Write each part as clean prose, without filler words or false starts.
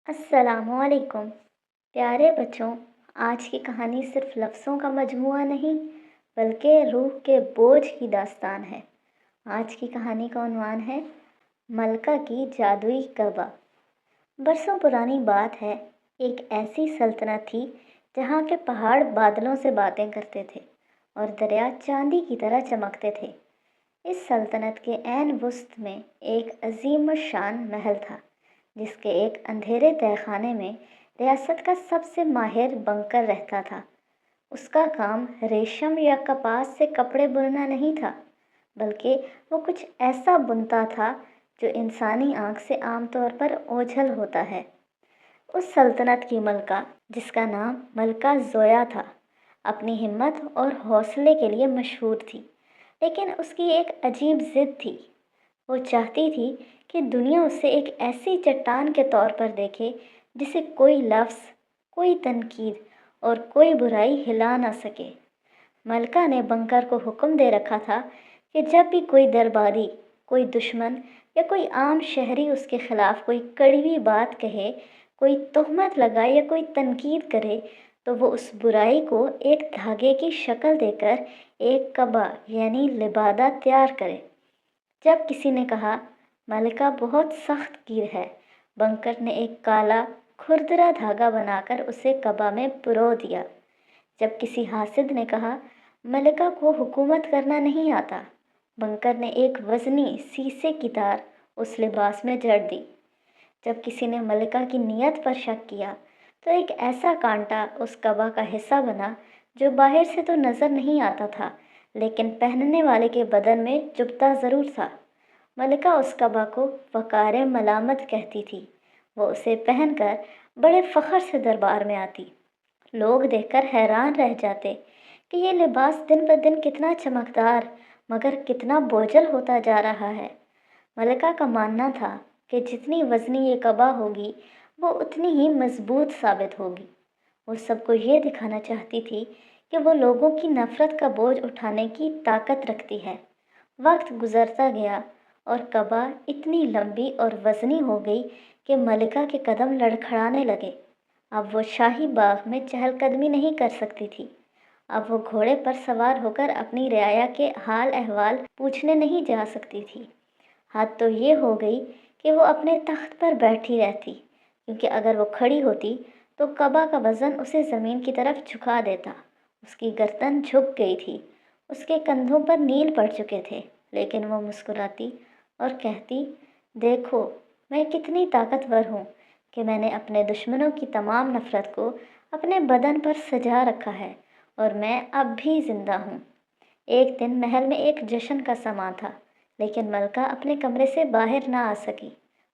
السلام علیکم پیارے بچوں، آج کی کہانی صرف لفظوں کا مجموعہ نہیں بلکہ روح کے بوجھ کی داستان ہے۔ آج کی کہانی کا عنوان ہے ملکہ کی جادوئی کعبہ۔ برسوں پرانی بات ہے، ایک ایسی سلطنت تھی جہاں کے پہاڑ بادلوں سے باتیں کرتے تھے اور دریا چاندی کی طرح چمکتے تھے۔ اس سلطنت کے عین وسط میں ایک عظیم الشان محل تھا، جس کے ایک اندھیرے تہہ خانے میں ریاست کا سب سے ماہر بنکر رہتا تھا۔ اس کا کام ریشم یا کپاس سے کپڑے بننا نہیں تھا، بلکہ وہ کچھ ایسا بنتا تھا جو انسانی آنکھ سے عام طور پر اوجھل ہوتا ہے۔ اس سلطنت کی ملکہ، جس کا نام ملکہ زویا تھا، اپنی ہمت اور حوصلے کے لیے مشہور تھی، لیکن اس کی ایک عجیب ضد تھی۔ وہ چاہتی تھی کہ دنیا اسے ایک ایسی چٹان کے طور پر دیکھے جسے کوئی لفظ، کوئی تنقید اور کوئی برائی ہلا نہ سکے۔ ملکہ نے بنکر کو حکم دے رکھا تھا کہ جب بھی کوئی درباری، کوئی دشمن یا کوئی عام شہری اس کے خلاف کوئی کڑوی بات کہے، کوئی تہمت لگائے یا کوئی تنقید کرے، تو وہ اس برائی کو ایک دھاگے کی شکل دے کر ایک قبا یعنی لبادہ تیار کرے۔ جب کسی نے کہا ملکہ بہت سخت گیر ہے، بنکر نے ایک کالا کھردرا دھاگا بنا کر اسے قبا میں پرو دیا۔ جب کسی حاسد نے کہا ملکہ کو حکومت کرنا نہیں آتا، بنکر نے ایک وزنی سیسے کی تار اس لباس میں جڑ دی۔ جب کسی نے ملکہ کی نیت پر شک کیا تو ایک ایسا کانٹا اس قبا کا حصہ بنا جو باہر سے تو نظر نہیں آتا تھا، لیکن پہننے والے کے بدن میں چبھتا ضرور تھا۔ ملکہ اس قبا کو وقار ملامت کہتی تھی۔ وہ اسے پہن کر بڑے فخر سے دربار میں آتی۔ لوگ دیکھ کر حیران رہ جاتے کہ یہ لباس دن بدن کتنا چمکدار مگر کتنا بوجھل ہوتا جا رہا ہے۔ ملکہ کا ماننا تھا کہ جتنی وزنی یہ قبا ہوگی وہ اتنی ہی مضبوط ثابت ہوگی۔ وہ سب کو یہ دکھانا چاہتی تھی کہ وہ لوگوں کی نفرت کا بوجھ اٹھانے کی طاقت رکھتی ہے۔ وقت گزرتا گیا اور قبا اتنی لمبی اور وزنی ہو گئی کہ ملکہ کے قدم لڑکھڑانے لگے۔ اب وہ شاہی باغ میں چہل قدمی نہیں کر سکتی تھی۔ اب وہ گھوڑے پر سوار ہو کر اپنی رعایا کے حال احوال پوچھنے نہیں جا سکتی تھی۔ حد تو یہ ہو گئی کہ وہ اپنے تخت پر بیٹھی رہتی، کیونکہ اگر وہ کھڑی ہوتی تو قبا کا وزن اسے زمین کی طرف جھکا دیتا۔ اس کی گردن جھک گئی تھی، اس کے کندھوں پر نیل پڑ چکے تھے، لیکن وہ مسکراتی اور کہتی، دیکھو میں کتنی طاقتور ہوں کہ میں نے اپنے دشمنوں کی تمام نفرت کو اپنے بدن پر سجا رکھا ہے اور میں اب بھی زندہ ہوں۔ ایک دن محل میں ایک جشن کا سماں تھا، لیکن ملکہ اپنے کمرے سے باہر نہ آ سکی۔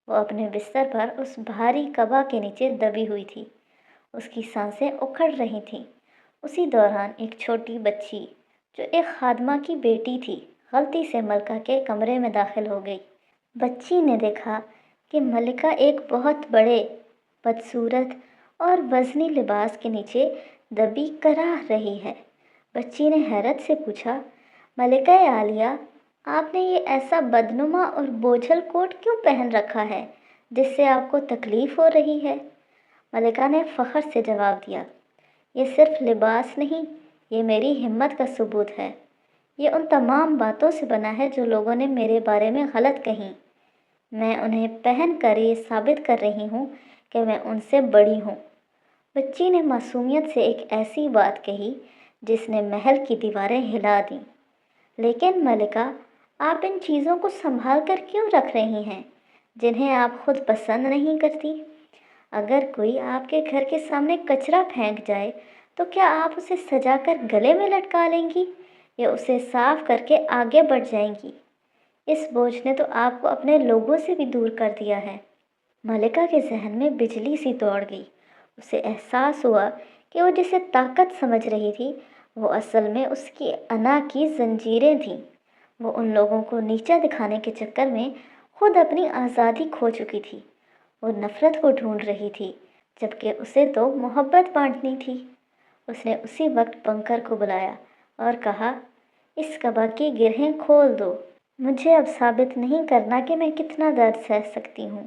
وہ اپنے بستر پر اس بھاری قبا کے نیچے دبی ہوئی تھی۔ اس کی سانسیں اکھڑ رہی تھیں۔ اسی دوران ایک چھوٹی بچی جو ایک خادمہ کی بیٹی تھی، غلطی سے ملکہ کے کمرے میں داخل ہو گئی۔ بچی نے دیکھا کہ ملکہ ایک بہت بڑے، بدصورت اور وزنی لباس کے نیچے دبی کراہ رہی ہے۔ بچی نے حیرت سے پوچھا، ملکہ عالیہ، آپ نے یہ ایسا بدنما اور بوجھل کوٹ کیوں پہن رکھا ہے جس سے آپ کو تکلیف ہو رہی ہے؟ ملکہ نے فخر سے جواب دیا، یہ صرف لباس نہیں، یہ میری ہمت کا ثبوت ہے۔ یہ ان تمام باتوں سے بنا ہے جو لوگوں نے میرے بارے میں غلط کہیں۔ میں انہیں پہن کر یہ ثابت کر رہی ہوں کہ میں ان سے بڑی ہوں۔ بچی نے معصومیت سے ایک ایسی بات کہی جس نے محل کی دیواریں ہلا دیں۔ لیکن ملکہ، آپ ان چیزوں کو سنبھال کر کیوں رکھ رہی ہیں جنہیں آپ خود پسند نہیں کرتی؟ اگر کوئی آپ کے گھر کے سامنے کچرا پھینک جائے تو کیا آپ اسے سجا کر گلے میں لٹکا لیں گی یا اسے صاف کر کے آگے بڑھ جائیں گی؟ اس بوجھ نے تو آپ کو اپنے لوگوں سے بھی دور کر دیا ہے۔ ملکہ کے ذہن میں بجلی سی دوڑ گئی۔ اسے احساس ہوا کہ وہ جسے طاقت سمجھ رہی تھی وہ اصل میں اس کی انا کی زنجیریں تھیں۔ وہ ان لوگوں کو نیچا دکھانے کے چکر میں خود اپنی آزادی کھو چکی تھی۔ وہ نفرت کو ڈھونڈ رہی تھی، جبکہ اسے تو محبت بانٹنی تھی۔ اس نے اسی وقت بنکر کو بلایا اور کہا، اس قبا کی گرہیں کھول دو۔ مجھے اب ثابت نہیں کرنا کہ میں کتنا درد سہ سکتی ہوں۔